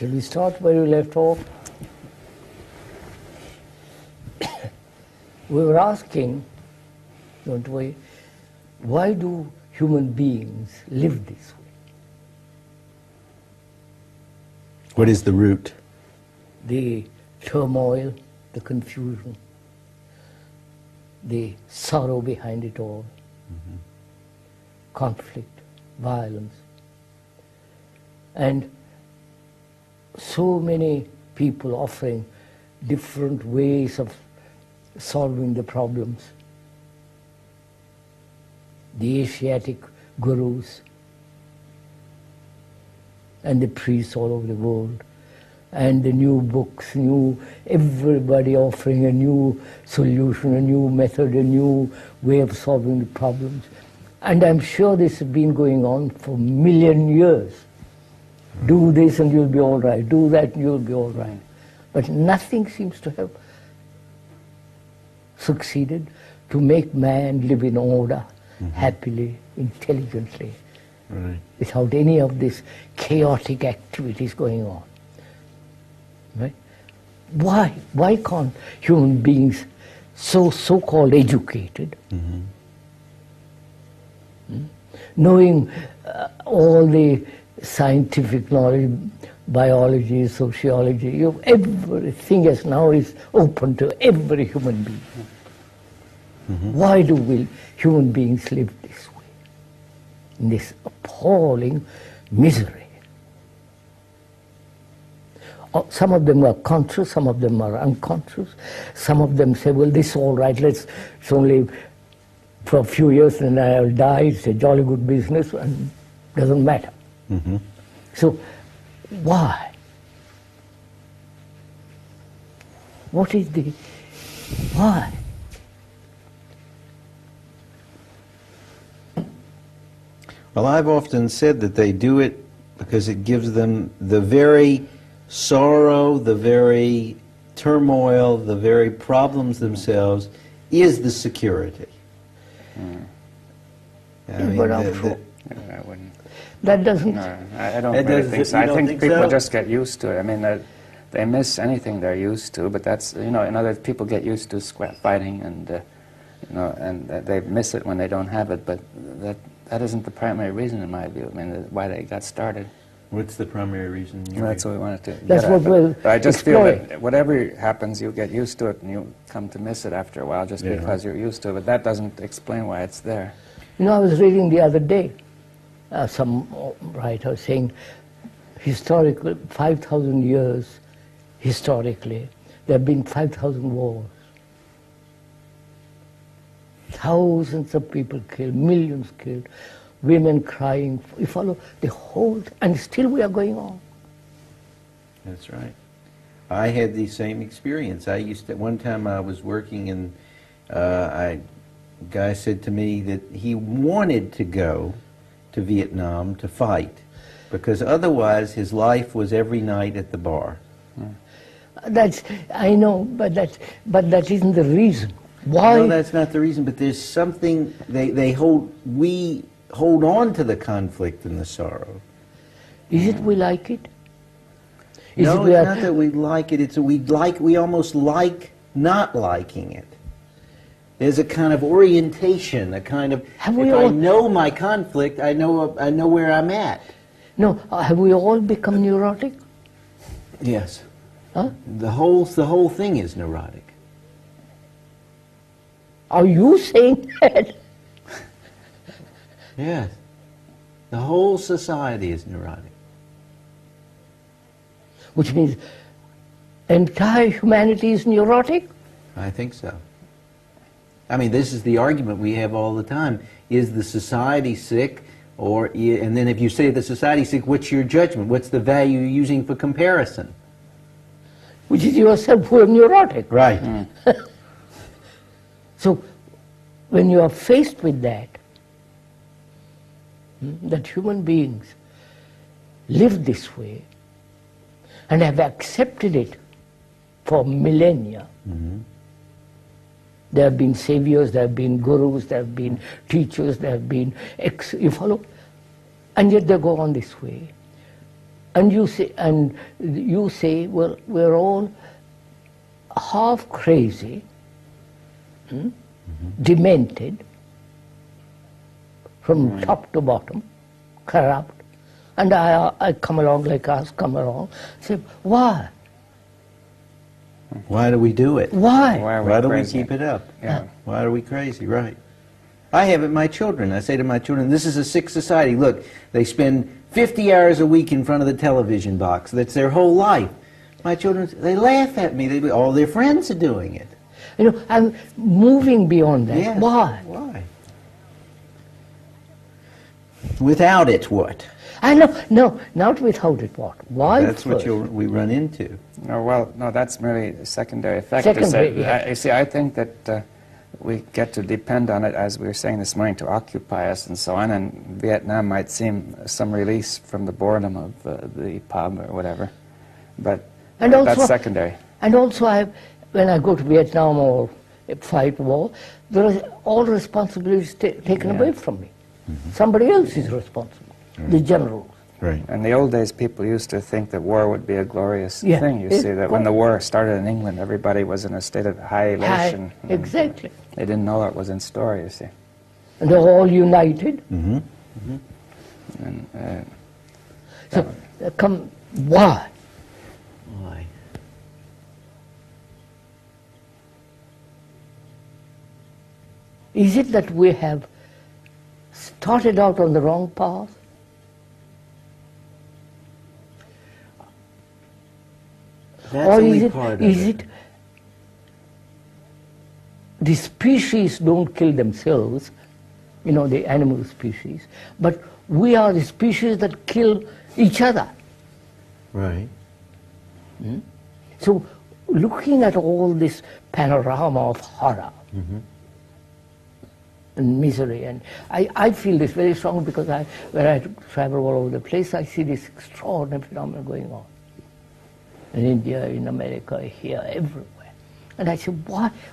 Shall we start where we left off? We were asking, don't we, why do human beings live this way? What is the root? The turmoil, the confusion, the sorrow behind it all, conflict, violence. And so many people offering different ways of solving the problems. The Asiatic gurus and the priests all over the world, and the new books, everybody offering a new solution, a new method, a new way of solving the problems. And I'm sure this has been going on for a million years. Do this and you'll be all right. Do that and you'll be all right. But nothing seems to have succeeded to make man live in order, happily, intelligently, without any of this chaotic activities going on. Right? Why can't human beings, so-called educated, knowing all the scientific knowledge, biology, sociology, everything as now is open to every human being. Why do human beings live this way? In this appalling misery. Some of them are conscious, some of them are unconscious. Some of them say, well, this is all right, it's only for a few years and I'll die, it's a jolly good business and doesn't matter. So, why? What is the, why? Well, I've often said that they do it because it gives them the very sorrow, the very turmoil, the very problems themselves is the security. I wouldn't. That doesn't... No, I don't really think so. I think people just get used to it. I mean, they miss anything they're used to, but that's, in other people get used to fighting and, and they miss it when they don't have it, but that isn't the primary reason in my view, why they got started. What's the primary reason? That's what we wanted to That's what we'll But I just feel that whatever happens, you get used to it and you come to miss it after a while just because you're used to it, but that doesn't explain why it's there. I was reading the other day, some writer saying, historically, 5,000 years, historically, there have been 5,000 wars. Thousands of people killed, millions killed, women crying. You follow the whole, and still we are going on. That's right. I had the same experience. One time I was working and a guy said to me that he wanted to go to Vietnam to fight because otherwise his life was every night at the bar. I know, but that isn't the reason. Why? No, that's not the reason, but there's something, we hold on to the conflict and the sorrow. Is it we like it? No, it's not that we like it, it's we almost like not liking it. There's a kind of orientation, a kind of, I know my conflict, I know where I'm at. No, have we all become neurotic? Yes. Huh? The whole thing is neurotic. Are you saying that? Yes. The whole society is neurotic. Which means entire humanity is neurotic? I think so. I mean, this is the argument we have all the time. Is the society sick? And then if you say the society is sick, what's your judgment? What's the value you're using for comparison? Which is yourself who are neurotic. Right. So, when you are faced with that human beings live this way and have accepted it for millennia. There have been saviors, there have been gurus, there have been teachers, there have been you follow? And yet they go on this way. And you say, well, we're all half crazy, demented, from top to bottom, corrupt. And I come along like us, come along, say, why? Why do we do it? Why? Why do we keep it up? Yeah. Why are we crazy? Right. I have it my children. I say to my children, this is a sick society. Look, they spend 50 hours a week in front of the television box. That's their whole life. My children, they laugh at me. All their friends are doing it. You know, I'm moving beyond that. Yes. Why? Why? Without it, what? I know, no, not without it, what? Why? That's what we run into. No, well, no, that's merely a secondary effect. Secondary, yeah. You see, I think that we get to depend on it, as we were saying this morning, to occupy us and so on, and Vietnam might seem some release from the boredom of the pub or whatever, but that's secondary. And also, when I go to Vietnam or fight war, there are all responsibilities taken away from me. Somebody else is responsible, the generals. Right. In the old days, people used to think that war would be a glorious thing. You see, that when the war started in England, everybody was in a state of high elation. Exactly. They didn't know what was in store, you see. And they're all united. And, So, why? Why? Is it that we have started out on the wrong path? That's Or only is it, part of is it the species don't kill themselves, you know, the animal species, but we are the species that kill each other. Right. So looking at all this panorama of horror and misery, and I feel this very strongly because when I travel all over the place, I see this extraordinary phenomenon going on. In India, in America, here, everywhere. And I say,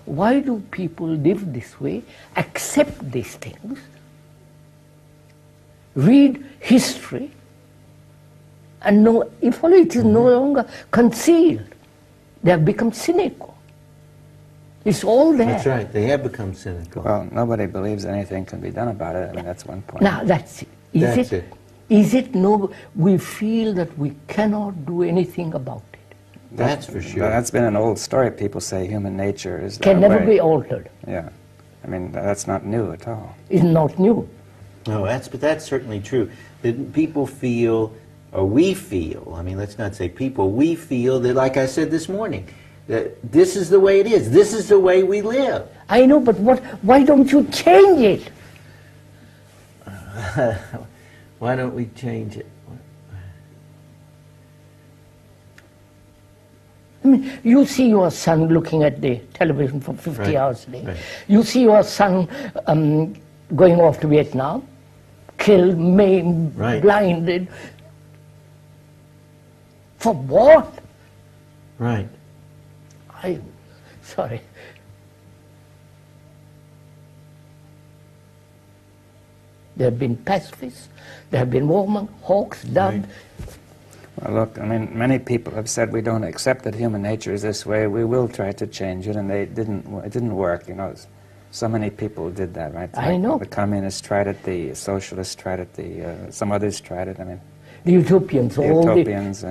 why do people live this way, accept these things, read history, and know, if only it is no longer concealed. They have become cynical. It's all there. That's right. They have become cynical. well, nobody believes anything can be done about it. I mean, that's one point. Now, that's it. Is it no, we feel that we cannot do anything about it. That's for sure. That's been an old story. People say human nature is that Can never way. be altered. Yeah. I mean, that's not new at all. It's not new. No, but that's certainly true. That people feel, or we feel, I mean, let's not say people, we feel that, like I said this morning, that this is the way it is. This is the way we live. I know, but why don't you change it? Why don't we change it? I mean, you see your son looking at the television for 50 hours a day. Right. You see your son going off to Vietnam, killed, maimed, blinded. For what? Right. Sorry. There have been pacifists, there have bing warmen, hawks, doves. Right. Well, look, I mean, many people have said we don't accept that human nature is this way. We will try to change it, and it didn't work. You know, so many people did that, right? I know. The communists tried it, the socialists tried it, some others tried it. I mean, the utopians, the all utopians.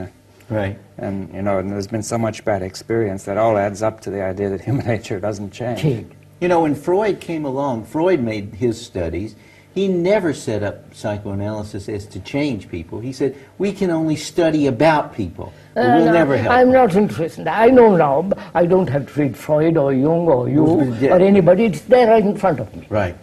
Right. And you know, and there's been so much bad experience that all adds up to the idea that human nature doesn't change. You know, when Freud came along, Freud made his studies. He never set up psychoanalysis as to change people. He said, we can only study about people. We'll never help I'm them. not interested. I know now. I don't have to read Freud or Jung or you or anybody. It's there right in front of me. Right.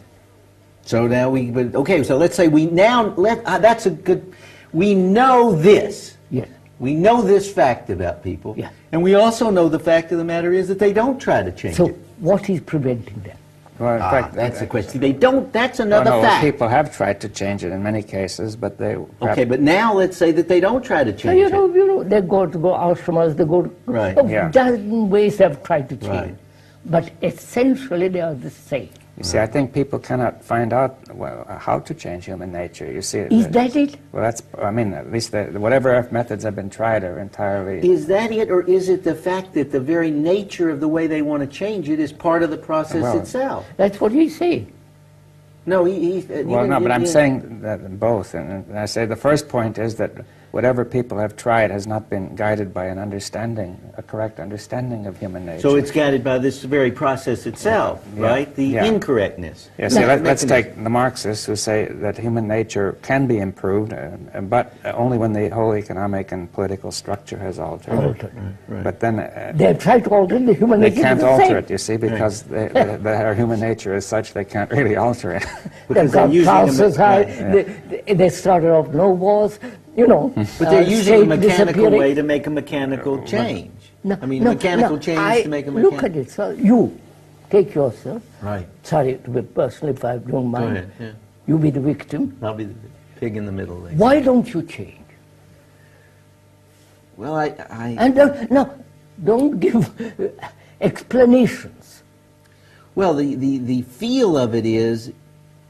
So now okay, so let's say we that's a good, we know this. Yes. We know this fact about people. Yeah. And we also know the fact of the matter is that they don't try to change So it. what is preventing them? Well, in fact, That's the question. They don't, that's another well, no, fact. people have tried to change it in many cases, but they... Okay, but now let's say that they don't try to change You know, they go ashramas, they go Right. dozen ways they have tried to change. Right. But essentially they are the same. You see, I think people cannot find out how to change human nature. You see, is that it? Well, that's, I mean, at least whatever methods have been tried are entirely... Is that it, or is it the fact that the very nature of the way they want to change it is part of the process itself? That's what he's saying. No, but I'm saying that both. And I say the first point is that whatever people have tried has not been guided by an understanding, a correct understanding of human nature. So it's guided by this very process itself, right? The incorrectness. Yeah, see, let's take the Marxists who say that human nature can be improved, but only when the whole economic and political structure has altered. Right. But then... they've tried to alter the human nature. They can't alter it, you see, because our human nature is such they can't really alter it. They've got classes high, they started off no wars, you know. But they're using a mechanical way to make a mechanical change. Mechanical change to make a mechanical... Look at it, sir. You, take yourself. Right. Sorry to be personal if I don't mind. Go ahead, yeah. You be the victim. I'll be the pig in the middle. Why don't you change? Well, And don't give explanations. Well, the feel of it is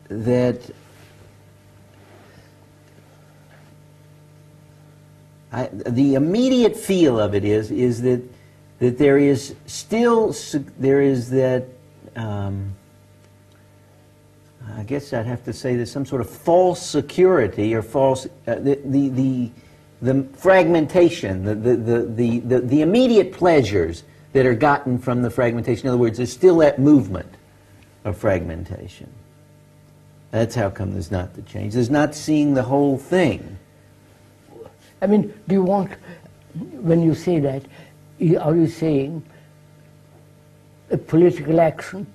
that the immediate feel of it is that there is still that I guess I'd have to say there's some sort of false security or false the fragmentation, the immediate pleasures that are gotten from the fragmentation. In other words, there's still that movement of fragmentation. That's how come there's not the change. There's not seeing the whole thing. I mean, do you want, when you say that, are you saying a political action,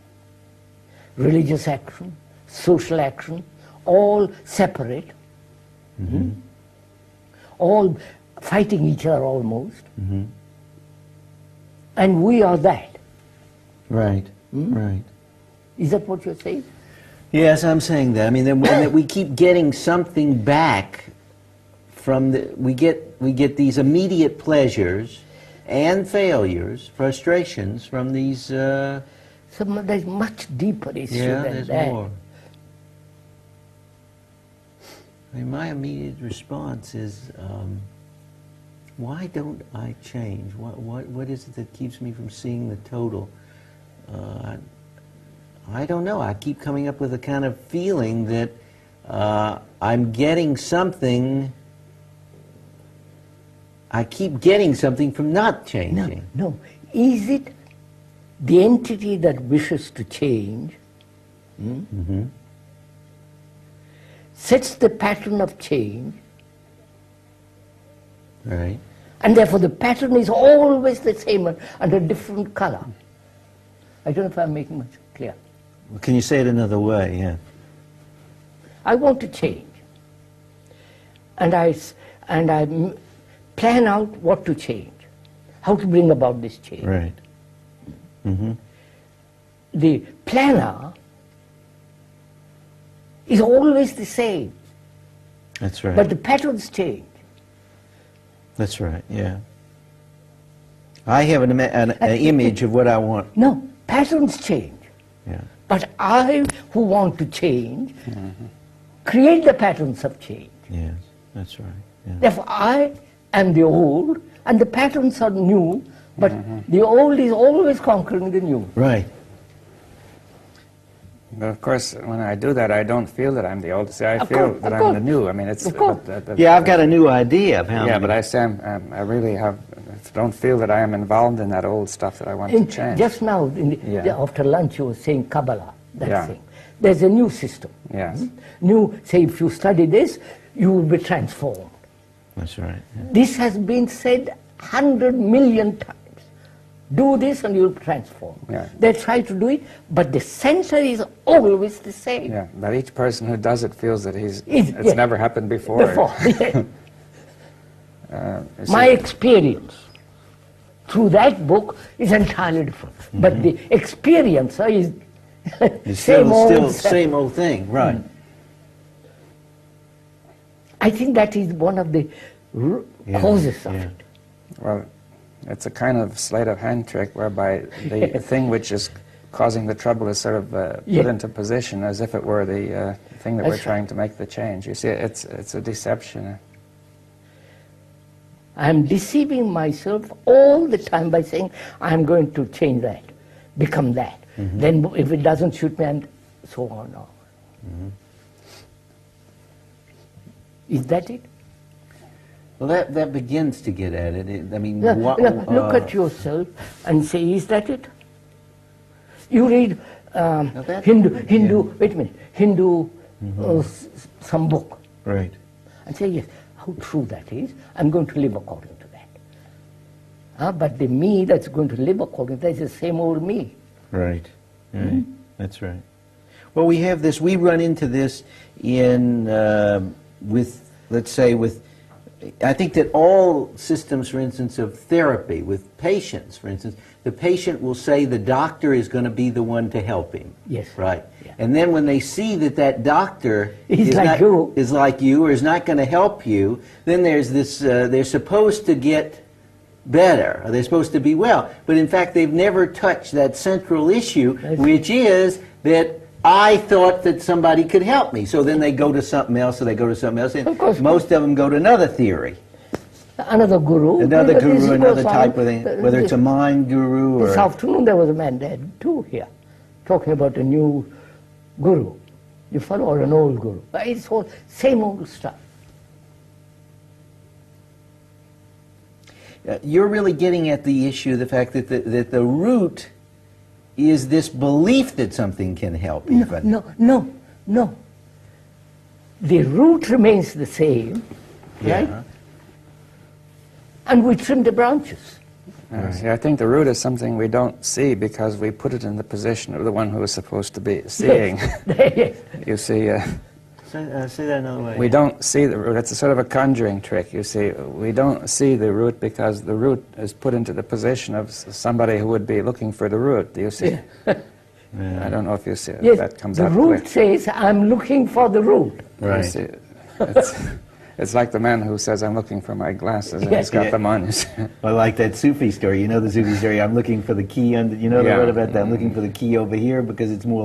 religious action, social action, all separate, all fighting each other almost, and we are that? Right, right. Is that what you're saying? Yes, I'm saying that. I mean, that we keep getting something back from we get these immediate pleasures and failures, frustrations from these... there's much deeper issue than there's that. More. I mean, my immediate response is, why don't I change? What is it that keeps me from seeing the total? I don't know. I keep coming up with a kind of feeling that I'm getting something. I keep getting something from not changing. No. Is it the entity that wishes to change sets the pattern of change, right? And therefore the pattern is always the same and a different color? I don't know if I'm making much clear. Well, can you say it another way? Yeah. I want to change, and I plan out what to change, how to bring about this change. Right. The planner is always the same. That's right. But the patterns change. That's right, yeah. I have an image of what I want. No, patterns change. Yeah. But I, who want to change, create the patterns of change. Yes, that's right. Yeah. Therefore, I am the old, and the patterns are new, but the old is always conquering the new. Right. But of course, when I do that, I don't feel that I'm the old. See, I feel that I'm the new. I mean, it's... Yeah, I've got a new idea of how... Yeah, but I say I really don't feel that I am involved in that old stuff that I want to change. Just now, after lunch, you were saying Kabbalah, that thing. There's a new system. Yes. New, say, if you study this, you will be transformed. That's right. Yeah. This has been said 100 million times. Do this and you'll transform. Yeah. They try to do it, but the center is always the same. Yeah, but each person who does it feels that it's never happened before. My experience through that book is entirely different. But the experiencer is same old thing, right. I think that is one of the causes of it. Well, it's a kind of sleight of hand trick whereby the thing which is causing the trouble is sort of put into position as if it were the thing that we're trying to make the change. You see, it's a deception. I'm deceiving myself all the time by saying, I'm going to change that, become that. Then if it doesn't suit me, and so on. Is that it? Well, that begins to get at it. I mean, look at yourself and say, is that it? You read Hindu, wait a minute, Hindu, some book. Right. And say, yes, how true that is. I'm going to live according to that. But the me that's going to live according to that is the same old me. Right. Right. That's right. Well, we have this, we run into this in, with, let's say, with, I think that all systems, for instance, of therapy, with patients, for instance, the patient will say the doctor is going to be the one to help him. Yes. Right. Yeah. And then when they see that that doctor is like you or is not going to help you, then there's this, they're supposed to get better, or they're supposed to be well. But in fact, they've never touched that central issue, which is that I thought that somebody could help me. So then they go to something else, or they go to something else, and most of them go to another theory. Another guru. Another guru, another type of thing, whether it's a mind guru or... This afternoon there was a man dead too here, talking about a new guru. You follow, or an old guru. It's all same old stuff. You're really getting at the issue, the fact that the root is this belief that something can help even. No. The root remains the same, right? And we trim the branches. See, I think the root is something we don't see because we put it in the position of the one who is supposed to be seeing. Yes. You see... Say that another way. We don't see the root. It's a sort of a conjuring trick, you see. We don't see the root because the root is put into the position of somebody who would be looking for the root, do you see? Yeah. I don't know if you see yes, that comes the out root clear. says, I'm looking for the root. Right. You see, it's like the man who says, I'm looking for my glasses, and he's got them on. You see. I like that Sufi story. You know the Sufi story, I'm looking for the key under, you know what about that? I'm looking for the key over here because it's more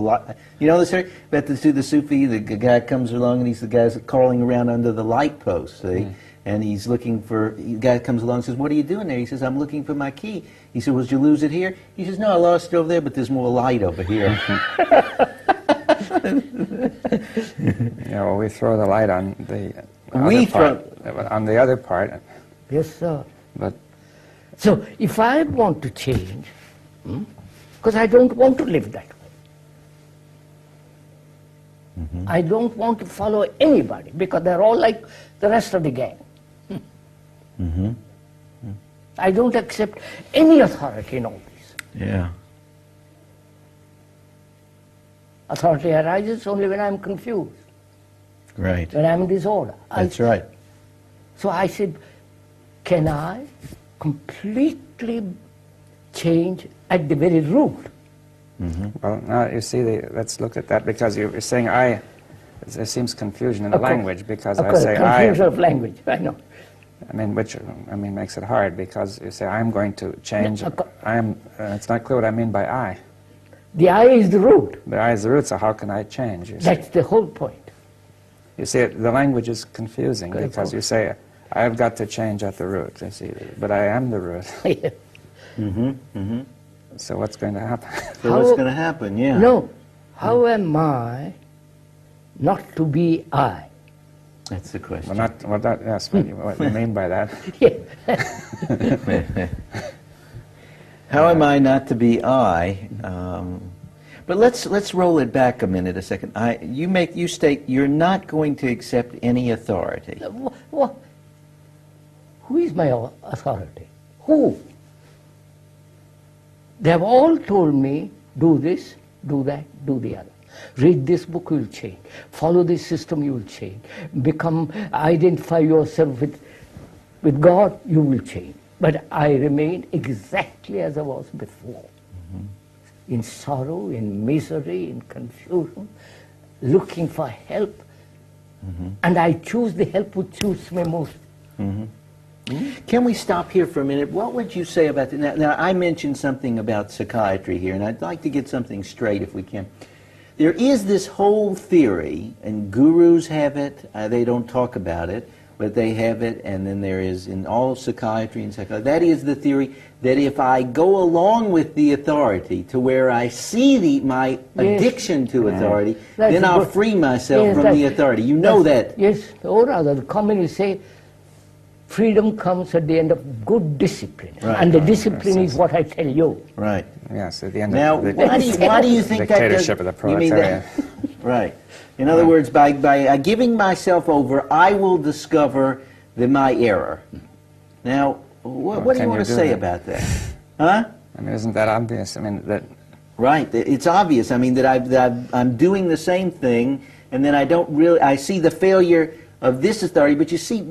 you know the story? About the Sufi, the guy comes along and the guy's crawling around under the light post, see? And he's looking for, the guy comes along and says, what are you doing there? He says, I'm looking for my key. He said, well, did you lose it here? He says, no, I lost it over there, but there's more light over here. Yeah, well, we throw the light on the on the other part. Yes, sir. But so if I want to change, because I don't want to live that way. I don't want to follow anybody because they're all like the rest of the gang. I don't accept any authority in all this. Yeah. Authority arises only when I'm confused. Right. When I'm in disorder. That's right. So I said, can I completely change at the very root? well, now you see, let's look at that because you're saying I. There seems confusion in the language because I say I. Confusion of language, I know. I mean, which makes it hard because you say I'm going to change. I am. It's not clear what I mean by I. The I is the root. The I is the root, so how can I change? You see? That's the whole point. You see, the language is confusing because you say, I've got to change at the root, you see, but I am the root. So what's going to happen? So what's going to happen, yeah. No, how am I not to be I? That's the question. Yes, what do you mean by that? How am I not to be I? But let's roll it back a minute, a second. You state you're not going to accept any authority. What? Who is my authority? Who? They have all told me, do this, do that, do the other. Read this book, you'll change. Follow this system, you'll change. Identify yourself with God, you will change. But I remain exactly as I was before. In sorrow, in misery, in confusion, looking for help. And I choose the help which suits me most. Can we stop here for a minute? What would you say about that? Now, I mentioned something about psychiatry here, and I'd like to get something straight if we can. There is this whole theory, and gurus have it, they don't talk about it, but they have it, and then there is in all of psychiatry and psychology, that is the theory that if I go along with the authority to where I see my addiction to authority, then I'll free myself from the authority. You know that. Yes, or rather, the communists say freedom comes at the end of good discipline. Right. And the discipline is what I tell you. Right. Yes, at the end now, of the why do you think that dictatorship of the proletariat? Right. In other words, by giving myself over, I will discover my error. Now, what do you want to say about that? Huh? I mean, isn't that obvious? I mean, that... Right. It's obvious. I mean, that I'm doing the same thing, and then I see the failure of this authority, but you see,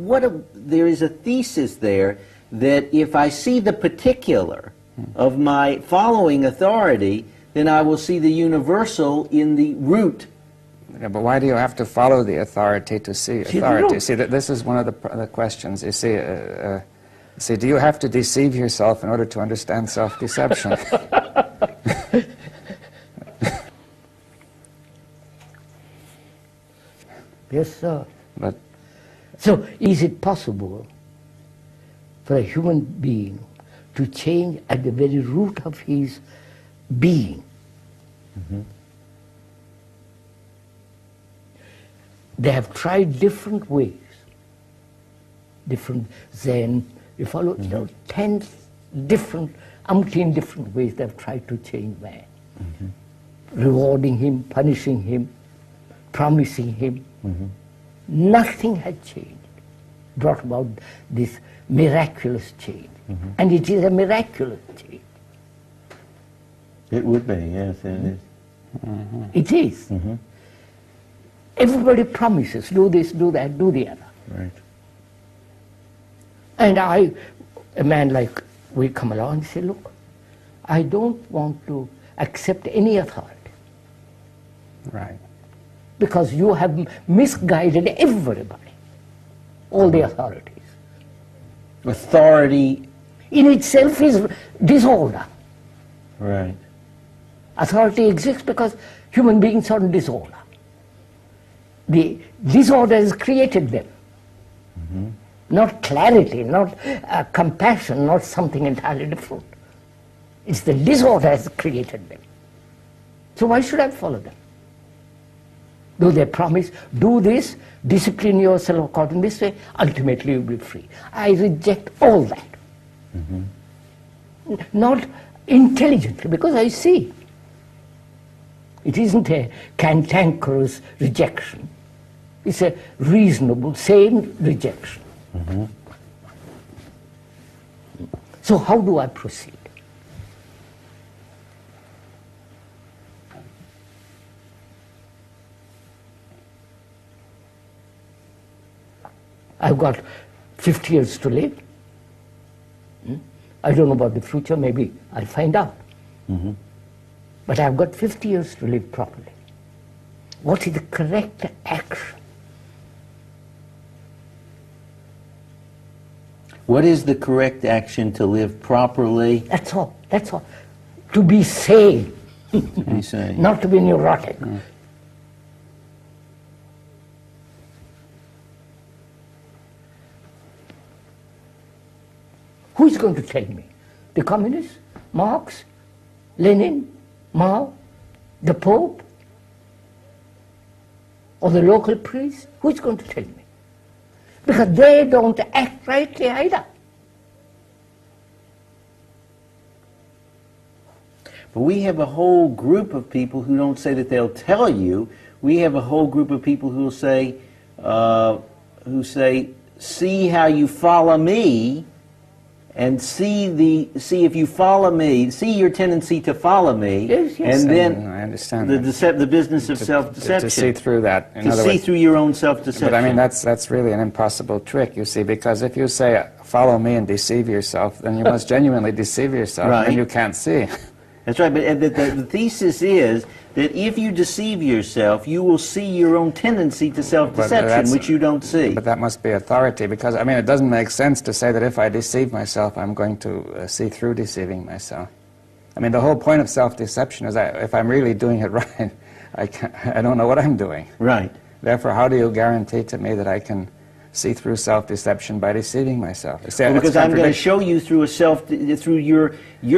there is a thesis there that if I see the particular of my following authority, then I will see the universal in the root. Yeah, but why do you have to follow the authority to see authority? See, this is one of the questions. You see, do you have to deceive yourself in order to understand self-deception? Yes, sir. But so, is it possible for a human being to change at the very root of his being? They have tried different ways, different Zen. You follow, 10 different, umpteen different ways they have tried to change man. Rewarding him, punishing him, promising him. Nothing had changed, brought about this miraculous change. And it is a miraculous change. It would be, yes, it is. It is. Everybody promises, do this, do that, do the other. Right. And a man like, we come along and say, look, I don't want to accept any authority. right. Because you have misguided everybody, all the authorities. Authority In itself is disorder. Right. Authority exists because human beings are in disorder. The disorder has created them. Not clarity, not compassion, not something entirely different. It's the disorder has created them. So why should I follow them? Though they promise, do this, discipline yourself according this way, ultimately you'll be free. I reject all that. Not intelligently, because I see. It isn't a cantankerous rejection. It's a reasonable, sane rejection. So how do I proceed? I've got 50 years to live. I don't know about the future, maybe I'll find out. But I've got 50 years to live properly. What is the correct action? What is the correct action to live properly? That's all, that's all. To be sane. To be sane. Not to be neurotic. Who is going to tell me? The communists? Marx? Lenin? Mao? The Pope? Or the local priest? Who is going to tell me? Because they don't act rightly either. But we have a whole group of people who don't say that they'll tell you. We have a whole group of people who will say, see how you follow me, and see if you follow me, see your tendency to follow me, yes, and then I understand the business of self-deception. To see through that. To see through your own self-deception. But I mean, that's really an impossible trick, you see, because if you say, follow me and deceive yourself, then you must genuinely deceive yourself, Right. and you can't see. That's right, but the thesis is that if you deceive yourself, you will see your own tendency to self-deception, which you don't see. But that must be authority, because, I mean, it doesn't make sense to say that if I deceive myself, I'm going to see through deceiving myself. I mean, the whole point of self-deception is that if I'm really doing it right, I don't know what I'm doing. Right. Therefore, how do you guarantee to me that I can see through self-deception by deceiving myself? Well, because I'm going to show you through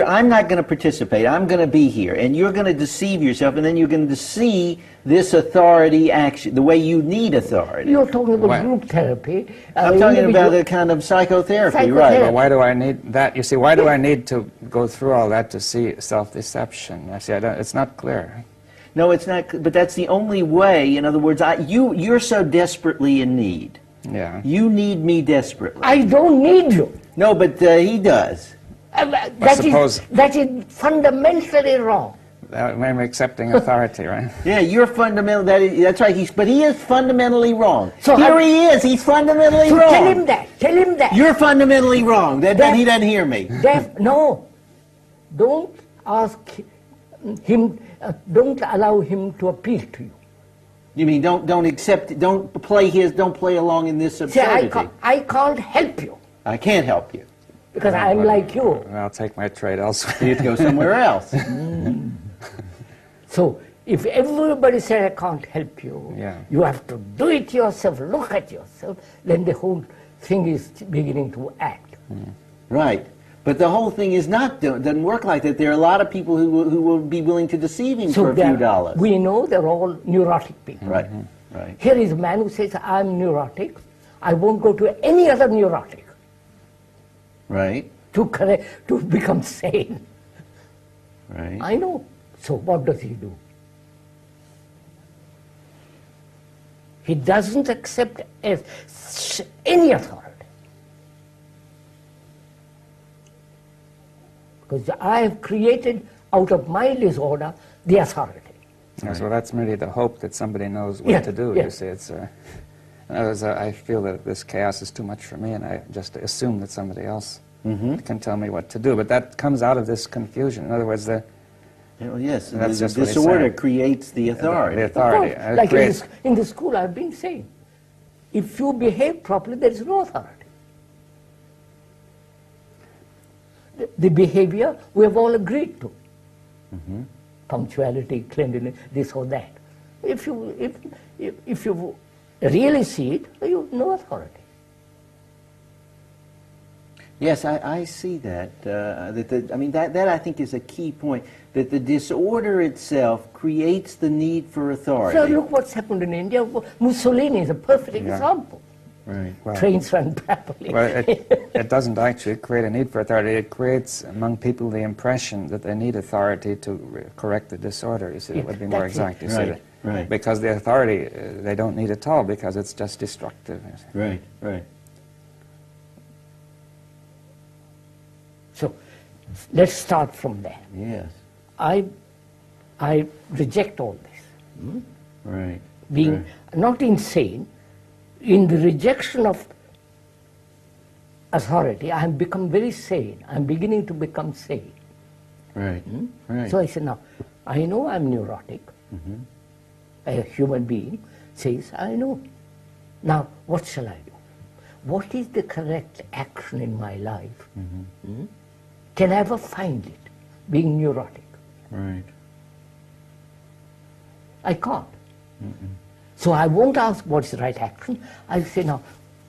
I'm not going to participate. I'm going to be here, and you're going to deceive yourself, and then you're going to see this authority action, the way you need authority. You're talking about group therapy. I'm talking about a kind of psychotherapy, right? Well, why do I need that? You see, why do I need to go through all that to see self-deception? I see, it's not clear. No, it's not, but that's the only way. In other words, you're so desperately in need. Yeah. You need me desperately. I don't need you. No, but he does. That is fundamentally wrong. I'm accepting authority, right? Yeah, you're fundamental. That's right. But he is fundamentally wrong. So here he is. He's fundamentally wrong. Tell him that. Tell him that. You're fundamentally wrong. That he doesn't hear me. No. Don't ask him. Don't allow him to appeal to you. You mean don't accept? Don't play along in this absurdity. See, I can't help you. I can't help you because I'm like you. I'll take my trade elsewhere. You have to go somewhere else. So if everybody said I can't help you, you have to do it yourself. Look at yourself. Then the whole thing is beginning to act. Right. But the whole thing doesn't work like that. There are a lot of people who will be willing to deceive him for a few dollars. We know they're all neurotic people. Right, right. Here is a man who says, I'm neurotic. I won't go to any other neurotic. Right. To become sane. Right. I know. So what does he do? He doesn't accept any authority. Because I have created out of my disorder the authority. Yes, well, that's merely the hope that somebody knows what to do. You see, it's. I feel that this chaos is too much for me, and I just assume that somebody else can tell me what to do. But that comes out of this confusion. In other words, yes, that's the just what disorder creates the authority. The authority. Like in the school, I've been saying, if you behave properly, there is no authority. The behavior we have all agreed to. Punctuality, cleanliness, this or that. If you really see it, you have no authority. Yes, I see that. I mean, that I think is a key point, that the disorder itself creates the need for authority. So look what's happened in India. Mussolini is a perfect example. Right. Well, trains run properly. Well, it doesn't actually create a need for authority. It creates among people the impression that they need authority to correct the disorder. You see, that would be more exact. You see, right. Because the authority they don't need at all, because it's just destructive. Right, right. So let's start from there. Yes. I reject all this. Right. Being not insane. In the rejection of authority, I have become very sane. I'm beginning to become sane. Right. Right. So I said, now, I know I'm neurotic. A human being says, I know. Now, what shall I do? What is the correct action in my life? Can I ever find it, being neurotic? Right. I can't. So I won't ask what's the right action. I'll say, now,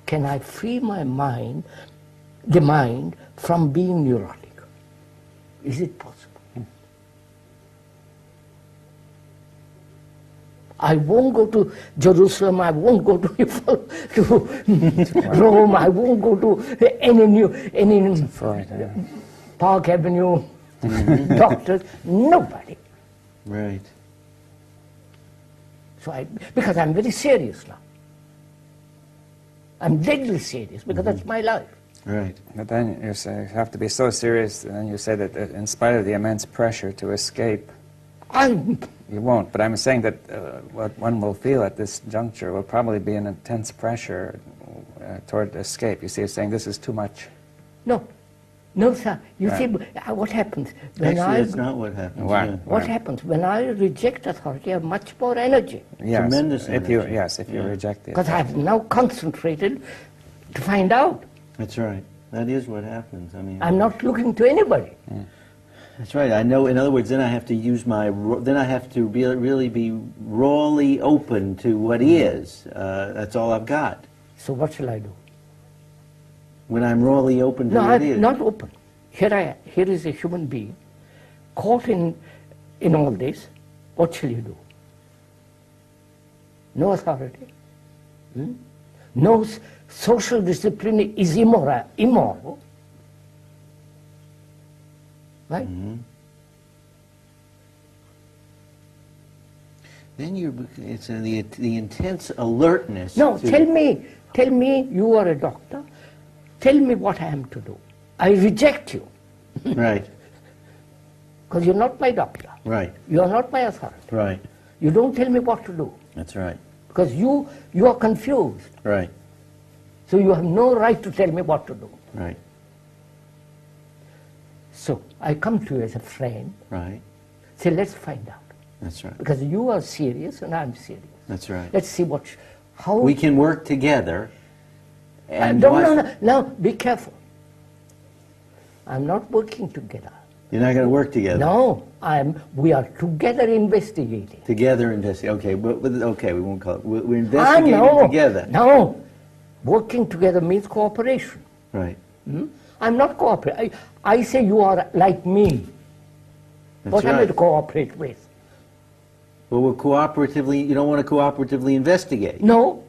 can I free my mind, the mind, from being neurotic? Is it possible? I won't go to Jerusalem, I won't go to Rome, I won't go to any Park Avenue doctors, nobody. Right. So because I'm very serious now. I'm deadly serious because that's my life. Right. But then you say you have to be so serious, and then you say that in spite of the immense pressure to escape, you won't. But I'm saying that what one will feel at this juncture will probably be an intense pressure toward escape. You see, you're saying this is too much. No. No, sir. You see, what happens when Actually, that's not what happens. Why? Yeah. What happens when I reject authority? I have much more energy Yes, Tremendous if you, energy. yes, if you reject it. because I've now concentrated to find out. That's right. That is what happens. I mean, I'm not looking to anybody. that's right. I know. In other words, then I have to use then I have to really be rawly open to what is. That's all I've got. So what shall I do? When I'm rawly open to No, what is. I'm not open. Here is a human being caught in all this. What shall you do? No authority. No social discipline is immoral. Right? Then it's the intense alertness. No, to- tell me you are a doctor. Tell me what I am to do. I reject you Right. because you're not my doctor. Right. You are not my authority. Right. You don't tell me what to do That's right. because you are confused. Right. So you have no right to tell me what to do. Right. So I come to you as a friend. Right. Say, let's find out. That's right. Because you are serious and I'm serious. That's right. Let's see how... We can work together. And No, be careful. I'm not working together. You're not going to work together. No, we are together investigating. Together investigate. Okay, okay, we won't call it. We're investigating together. No, working together means cooperation. Right. I'm not cooperating. I say you are like me. That's What am I right. to cooperate with? Well, you don't want to cooperatively investigate. No,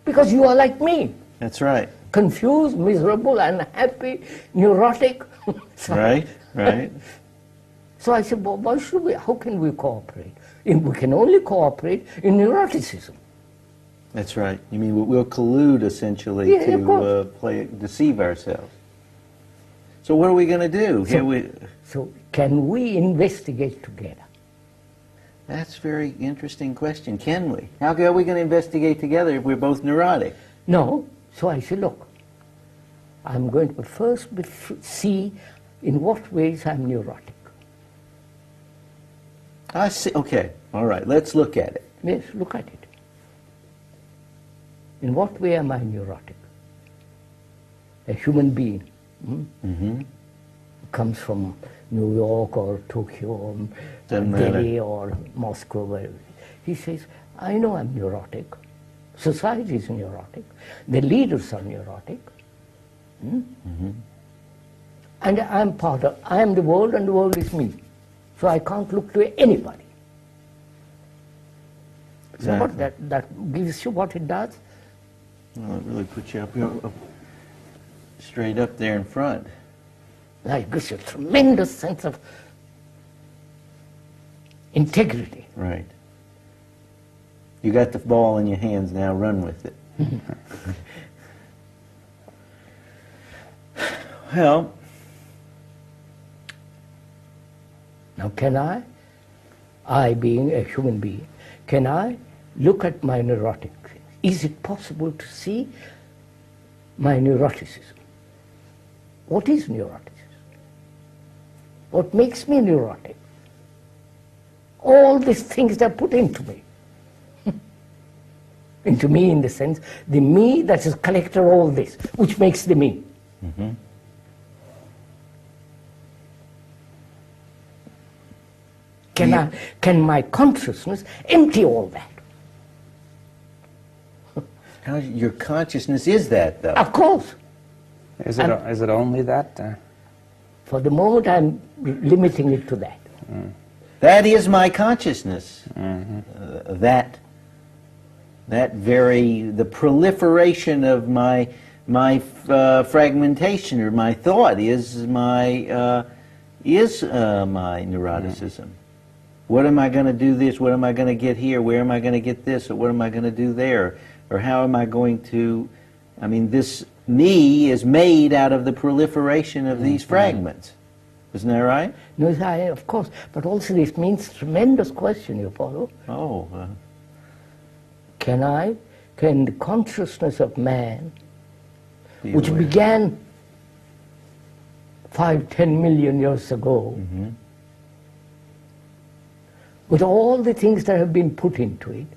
because you are like me. That's right. Confused, miserable, unhappy, neurotic. Right, right. So I said, well, how can we cooperate? We can only cooperate in neuroticism. That's right. You mean we'll collude essentially Yeah, of course. deceive ourselves. So what are we going to do? So can we investigate together? That's a very interesting question. Can we? How are we going to investigate together if we're both neurotic? No. So I said, look, I'm going to first see in what ways I'm neurotic. I see. Okay. All right. Let's look at it. Yes, look at it. In what way am I neurotic? A human being comes from New York or Tokyo or Delhi or Moscow, wherever. He says, I know I'm neurotic. Society is neurotic. The leaders are neurotic. And I am the world and the world is me. So I can't look to anybody. Exactly. So that gives you what it does. Well, it really puts you up straight up there in front. It gives you a tremendous sense of integrity. Right. You got the ball in your hands now, run with it. Well, now can I being a human being, can I look at my neurotic? Is it possible to see my neuroticism? What is neuroticism? What makes me neurotic? All these things that are put into me. Into me in the sense, the me that has collected all this, which makes the me. Can my consciousness empty all that? your consciousness is that, though. Of course. Is it only that? For the moment, I'm limiting it to that. That is my consciousness. The proliferation of my fragmentation or my thought is my neuroticism. What am I going to do this? What am I going to get here? Where am I going to get this? Or what am I going to do there? Or how am I going to... I mean, this me is made out of the proliferation of these fragments. Isn't that right? No, of course. But also this means tremendous question, you follow? Oh. Can the consciousness of man, Be which aware. began 5, 10 million years ago, with all the things that have been put into it,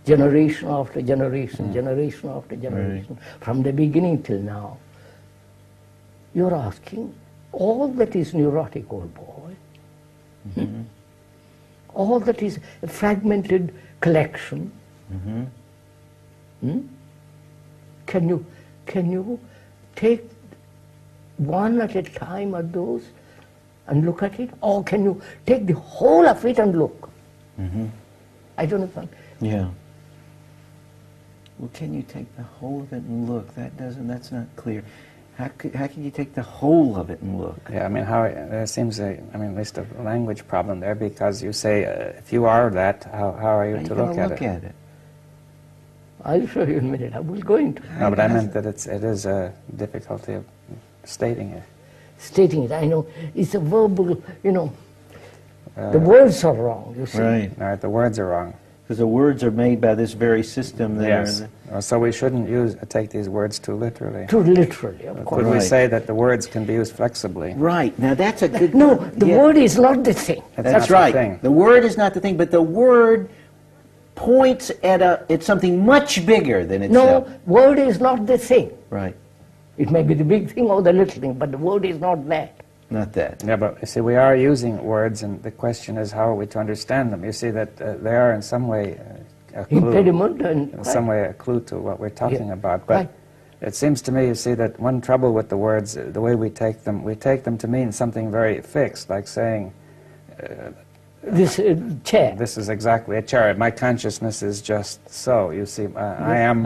generation after generation, generation after generation, from the beginning till now, you're asking, all that is neurotic, old boy, all that is a fragmented collection, can you take one at a time at those and look at it, or can you take the whole of it and look? I don't know. Yeah. Well, can you take the whole of it and look? That's not clear. How can you take the whole of it and look? Yeah, I mean, there seems at least a language problem there, because you say, if you are that, how are you to look at it? I'll show you in a minute. I was going to. No, but I meant that it is a difficulty of stating it. Stating it, I know. It's a verbal, the words are wrong, you see. Right, the words are wrong. Because the words are made by this very system there. Yes. So we shouldn't take these words too literally. Too literally, of course. Could we say that the words can be used flexibly? Right. Now that's a good... No, the word is not the thing. That's right. The word is not the thing, but the word points at something much bigger than itself. No, word is not the thing. Right. It may be the big thing or the little thing, but the word is not that. Not that. Yeah, but you see, we are using words, and the question is, how are we to understand them? You see that they are in some way a clue. Impediment and... In some way a clue to what we're talking about. But it seems to me, you see, that one trouble with the words, the way we take them to mean something very fixed, like saying... this chair. This is exactly a chair. My consciousness is just so. You see, I am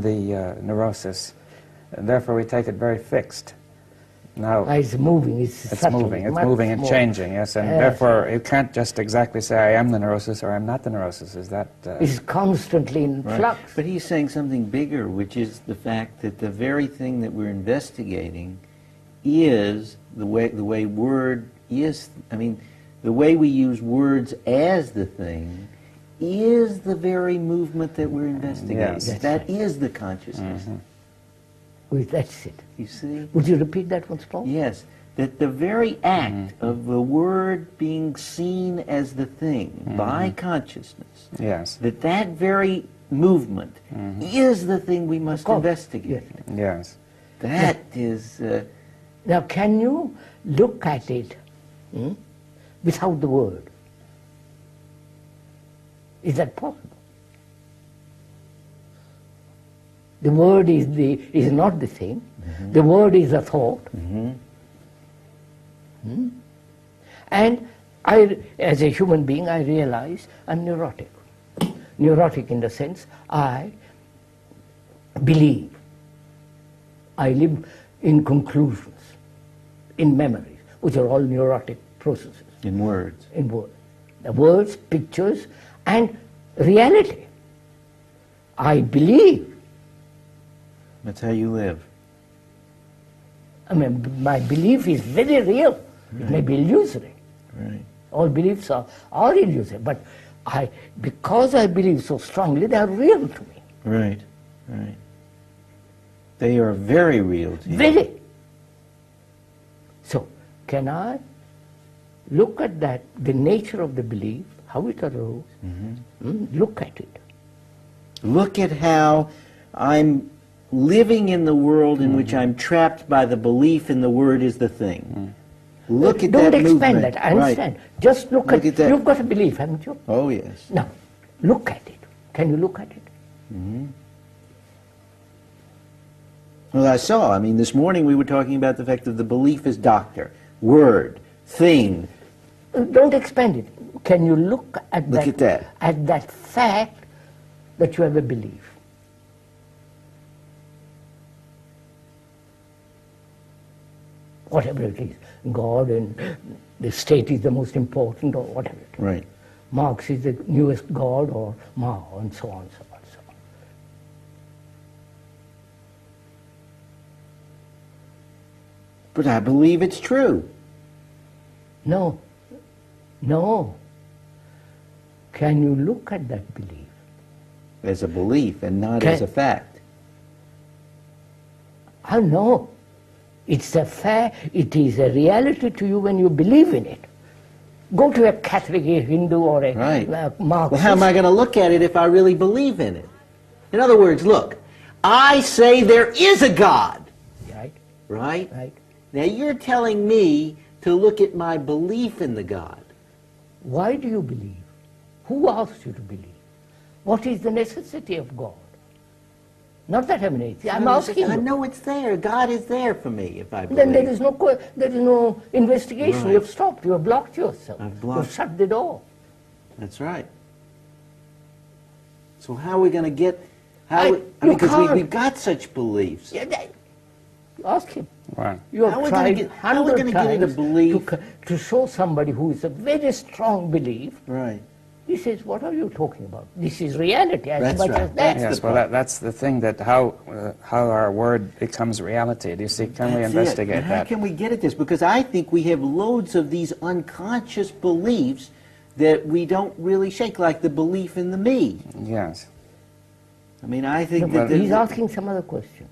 the neurosis, and therefore we take it very fixed. Now it's moving. It's moving and changing. Yes, and therefore you can't just exactly say I am the neurosis or I'm not the neurosis. Is that? It's constantly in flux. But he's saying something bigger, which is the fact that the very thing that we're investigating is the way word is. I mean, the way we use words as the thing is the very movement that we're investigating. Yes. That is the consciousness. Well, that's it. You see? Would you repeat that once more? Yes. That the very act of the word being seen as the thing by consciousness, yes, that very movement is the thing we must investigate. Yes. That is... Now, can you look at it without the word? Is that possible? The word is not the thing. The word is a thought. And as a human being, I realize I'm neurotic. Neurotic in the sense I believe. I live in conclusions, in memories, which are all neurotic processes. In words. In words. The words, pictures, and reality. I believe. That's how you live. I mean, my belief is very real. It may be illusory. Right. All beliefs are illusory, but because I believe so strongly, they are real to me. Right, right. They are very real to you. Very. So, can I look at that, the nature of the belief, how it arose, look at it. Look at how I'm living in the world in which I'm trapped by the belief in the word is the thing. Look at that movement. Don't expand that, I understand. Right. Just look at that. You've got a belief, haven't you? Oh, yes. Now, look at it. Can you look at it? Well, I mean, this morning we were talking about the fact that the belief is doctor, word, thing. Don't expand it. Can you look at that? At that fact that you have a belief? Whatever it is, God and the state is the most important, or whatever it is. Right. Marx is the newest God, or Mao, and so on, so on, so on. But I believe it's true. No. No. Can you look at that belief? As a belief and not as a fact. I know. It's a fact, it is a reality to you when you believe in it. Go to a Catholic, a Hindu, or a Marxist. Well, how am I going to look at it if I really believe in it? In other words, look, I say there is a God. Right. Right? Right. Now you're telling me to look at my belief in the God. Why do you believe? Who asked you to believe? What is the necessity of God? Not that I'm atheist. I'm asking you. I know it's there. God is there for me if I believe. Then there is no investigation. Right. You have stopped. You have blocked yourself. I've blocked. You've shut the door. That's right. So how are we going to get? Because we've got such beliefs. Yeah, ask him. Right. You have tried how are we going to get into belief? To show somebody who is a very strong belief. Right. He says, what are you talking about? This is reality as That's much right. as that. Yes, well, that's the thing, that how our word becomes reality. Do you see? Can we investigate how that? can we get at this? Because I think we have loads of these unconscious beliefs that we don't really shake, like the belief in the me. Yes. I mean, I think No, he's asking some other question.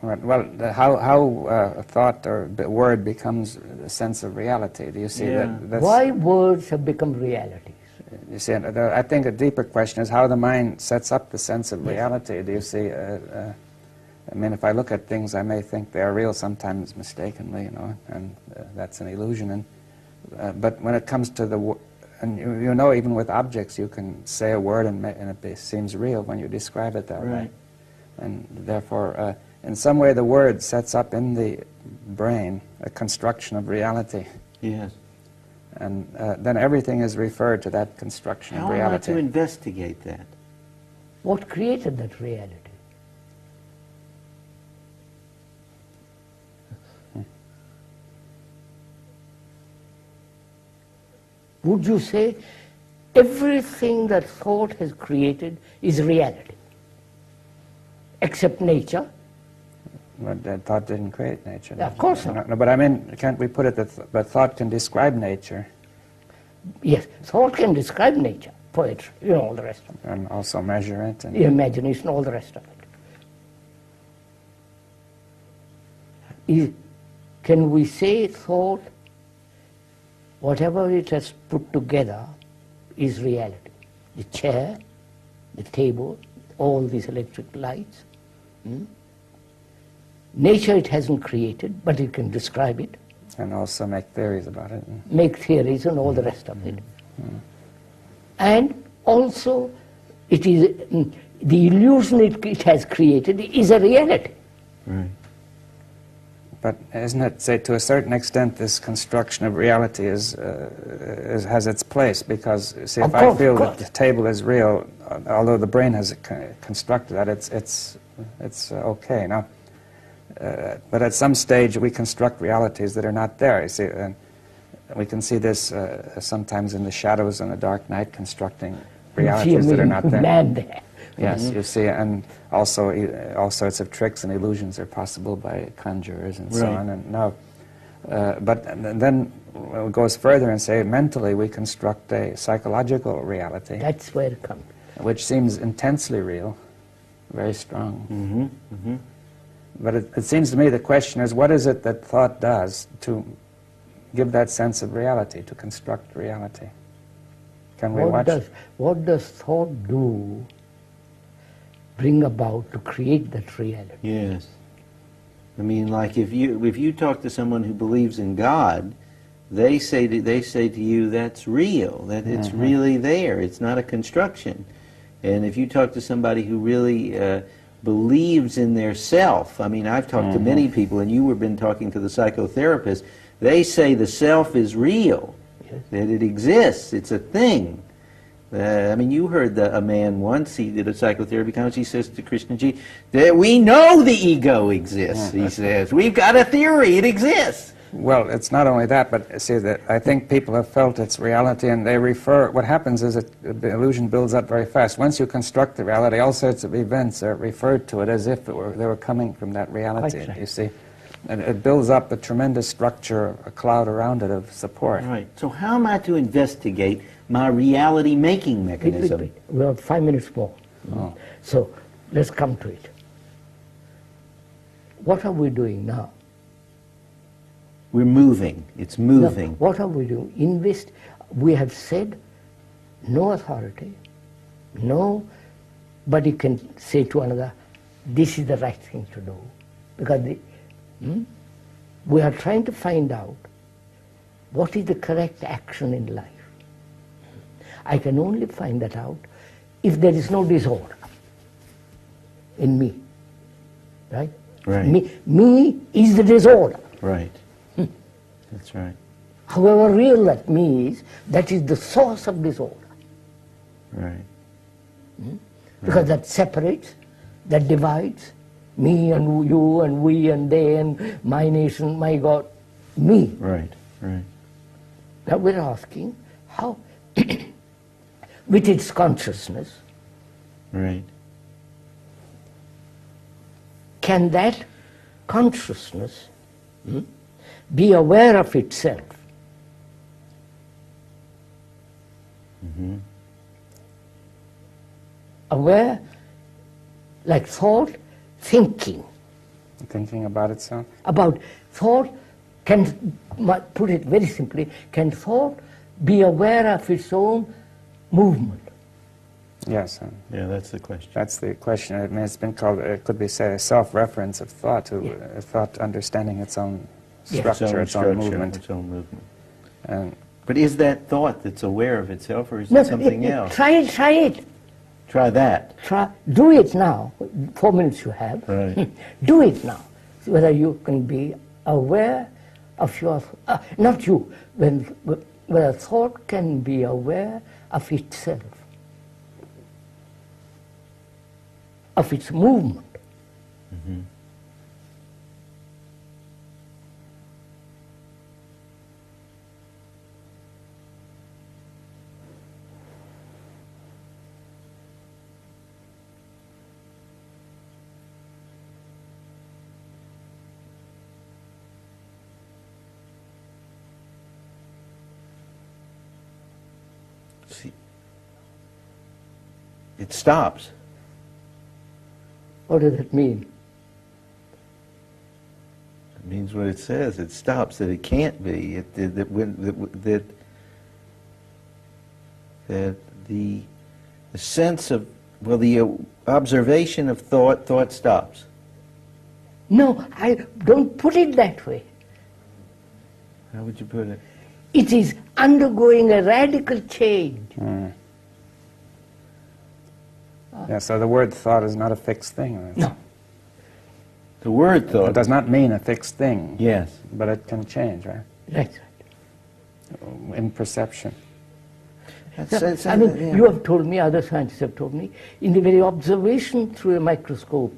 Right. Well, how a thought or word becomes a sense of reality. Do you see that? Why words have become realities? You see, I think a deeper question is how the mind sets up the sense of reality. Do you see? I mean, if I look at things, I may think they are real sometimes mistakenly, you know, and that's an illusion. And but when it comes to the and you know, even with objects, you can say a word and it seems real when you describe it that way. And therefore, in some way, the word sets up in the brain a construction of reality. Yes. And then everything is referred to that construction of reality. How am I to investigate that? What created that reality? Would you say everything that thought has created is reality, except nature? But thought didn't create nature. Of course not. No, but I mean, can't we put it that thought can describe nature? Yes, thought can describe nature, poetry, you know, all the rest of it. And also measure it. And Imagination, all the rest of it. Can we say thought, whatever it has put together, is reality? The chair, the table, all these electric lights. Nature it hasn't created, but it can describe it. And also make theories about it. Make theories and all the rest of it. And also, it is the illusion it has created is a reality. Right. But isn't it, say, to a certain extent, this construction of reality has its place? Because, see, if I feel that the table is real, although the brain has constructed that, it's okay. Now, but at some stage, we construct realities that are not there. You see, and we can see this sometimes in the shadows on a dark night, constructing realities that are not there. Man there. Yes, you see, and also all sorts of tricks and illusions are possible by conjurers and so on. And now, but then it goes further and say mentally we construct a psychological reality. That's where it comes. Which seems intensely real, very strong. But it seems to me the question is, what is it that thought does to give that sense of reality, to construct reality? Can we watch? What does thought do, bring about to create that reality? Yes. I mean, like if you talk to someone who believes in God, they say to you that's real, that it's really there. It's not a construction. And if you talk to somebody who really believes in their self, I mean, I've talked to many people, and you have been talking to the psychotherapist. They say the self is real, that it exists. It's a thing. I mean, you heard a man once, he did a psychotherapy conference, he says to Krishnamurti, that we know the ego exists, he says. We've got a theory, it exists. Well, it's not only that, but see, that I think people have felt its reality, and they refer, what happens is the illusion builds up very fast. Once you construct the reality, all sorts of events are referred to it as if they were coming from that reality, you see. And it builds up a tremendous structure, a cloud around it of support. Right. So how am I to investigate my reality-making mechanism? We have 5 minutes more. So let's come to it. What are we doing now? We're moving. It's moving. Now, what are we doing? Invest. We have said no authority, nobody can say to another, this is the right thing to do. Because we are trying to find out what is the correct action in life. I can only find that out if there is no disorder in me. Right? Right. Me is the disorder. Right. That's right. However real that me is, that is the source of disorder. Right. Because that separates, that divides me and you and we and they and my nation, my God, me. Right, right. Now we're asking how, with its consciousness, right, can that consciousness be aware of itself? Aware, like thought, thinking. Thinking about itself? About thought, can, put it very simply, can thought be aware of its own movement? Yes. Yeah, that's the question. That's the question. I mean, it's been called, it could be say, a self-reference of thought, to thought understanding its own structure, its own movement. Its own movement. And but is that thought that's aware of itself, or is it something else? Try it, try it. Try that. Do it now. 4 minutes you have. Right. Do it now. See whether you can be aware of your, not you, whether thought can be aware of itself, of its movement. See, it stops. What does it mean? It means what it says. It stops. That it can't be. That the sense of, well, the observation of thought stops. No, I don't put it that way. How would you put it? It is undergoing a radical change. yeah, so the word thought is not a fixed thing. No. The word thought It does not mean a fixed thing. Yes. But it can change, right? That's In perception. right. I mean, you have told me, other scientists have told me, in the very observation through a microscope,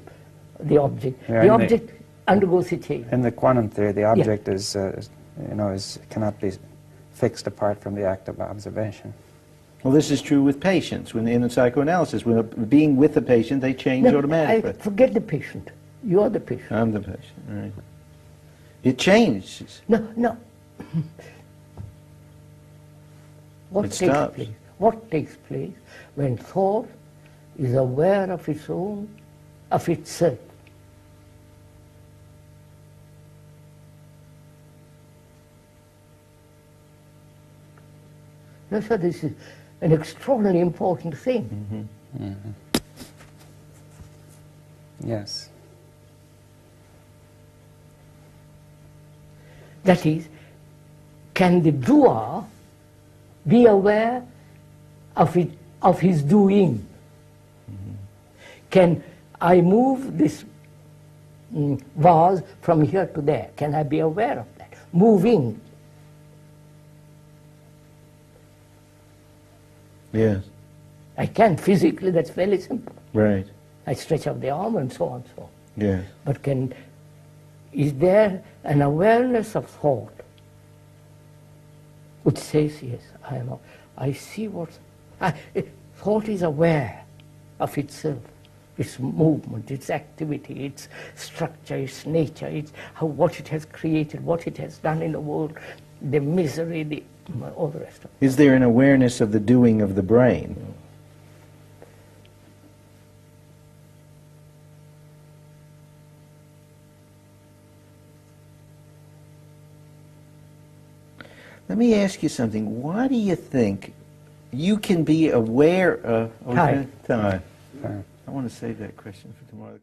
the object, Yeah, the object undergoes a change. In the quantum theory, the object is, cannot be fixed apart from the act of observation. Well, this is true with patients. When in psychoanalysis, when being with the patient, they change No, automatically. forget the patient. You are the patient. I'm the patient. Right. It changes. No. What It takes stops. place? What takes place when thought is aware of its own, of itself? That's why this is an extraordinarily important thing. Yes. That is, can the doer be aware of his doing? Can I move this vase from here to there? Can I be aware of that? Moving. Yes. I can physically, that's fairly simple. Right. I stretch out the arm and so on, so on. Yes. But is there an awareness of thought which says, yes, I see what, thought is aware of itself, its movement, its activity, its structure, its nature, what it has created, what it has done in the world, the misery, all the rest of it. Is there an awareness of the doing of the brain? Let me ask you something. Why do you think you can be aware of... Time. Time. I want to save that question for tomorrow.